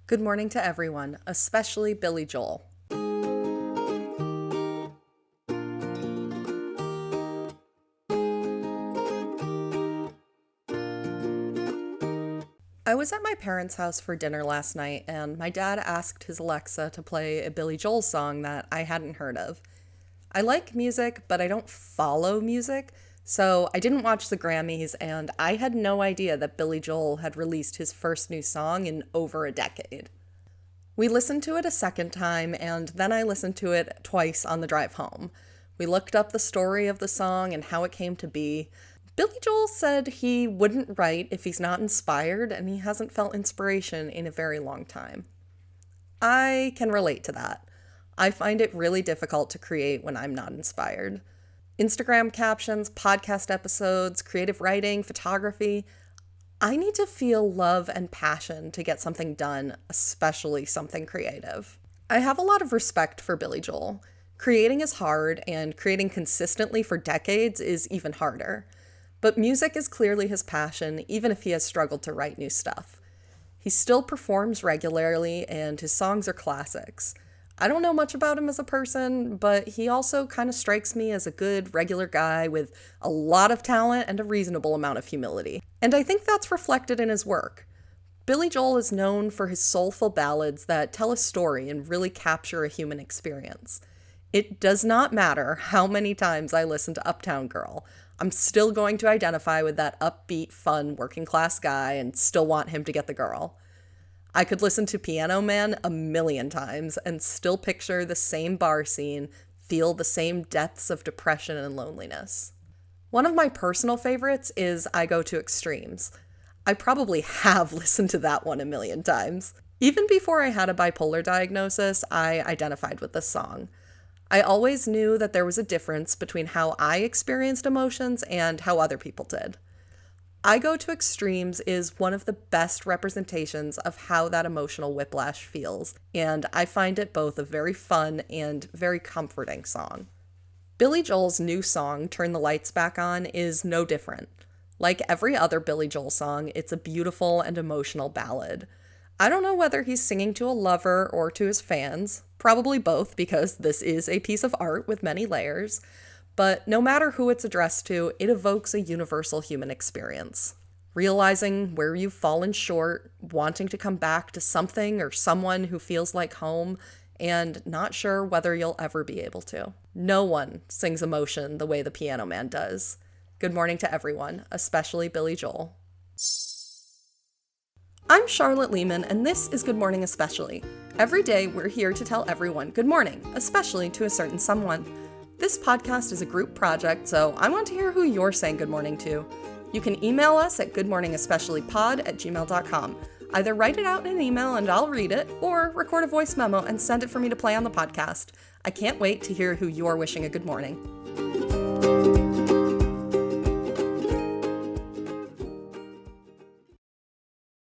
Good morning to everyone, especially Billy Joel. I was at my parents' house for dinner last night, and my dad asked his Alexa to play a Billy Joel song that I hadn't heard of. I like music, but I don't follow music, so I didn't watch the Grammys, and I had no idea that Billy Joel had released his first new song in over a decade. We listened to it a second time, and then I listened to it twice on the drive home. We looked up the story of the song and how it came to be. Billy Joel said he wouldn't write if he's not inspired, and he hasn't felt inspiration in a very long time. I can relate to that. I find it really difficult to create when I'm not inspired. Instagram captions, podcast episodes, creative writing, photography. I need to feel love and passion to get something done, especially something creative. I have a lot of respect for Billy Joel. Creating is hard, and creating consistently for decades is even harder. But music is clearly his passion, even if he has struggled to write new stuff. He still performs regularly, and his songs are classics. I don't know much about him as a person, but he also kind of strikes me as a good, regular guy with a lot of talent and a reasonable amount of humility. And I think that's reflected in his work. Billy Joel is known for his soulful ballads that tell a story and really capture a human experience. It does not matter how many times I listen to Uptown Girl. I'm still going to identify with that upbeat, fun, working-class guy and still want him to get the girl. I could listen to Piano Man a million times and still picture the same bar scene, feel the same depths of depression and loneliness. One of my personal favorites is I Go to Extremes. I probably have listened to that one a million times. Even before I had a bipolar diagnosis, I identified with this song. I always knew that there was a difference between how I experienced emotions and how other people did. I Go to Extremes is one of the best representations of how that emotional whiplash feels, and I find it both a very fun and very comforting song. Billy Joel's new song, Turn the Lights Back On, is no different. Like every other Billy Joel song, it's a beautiful and emotional ballad. I don't know whether he's singing to a lover or to his fans, probably both because this is a piece of art with many layers, but no matter who it's addressed to, it evokes a universal human experience. Realizing where you've fallen short, wanting to come back to something or someone who feels like home, and not sure whether you'll ever be able to. No one sings emotion the way the Piano Man does. Good morning to everyone, especially Billy Joel. I'm Charlotte Lehman, and this is Good Morning Especially. Every day, we're here to tell everyone good morning, especially to a certain someone. This podcast is a group project, so I want to hear who you're saying good morning to. You can email us at goodmorningespeciallypod@gmail.com. Either write it out in an email and I'll read it, or record a voice memo and send it for me to play on the podcast. I can't wait to hear who you're wishing a good morning.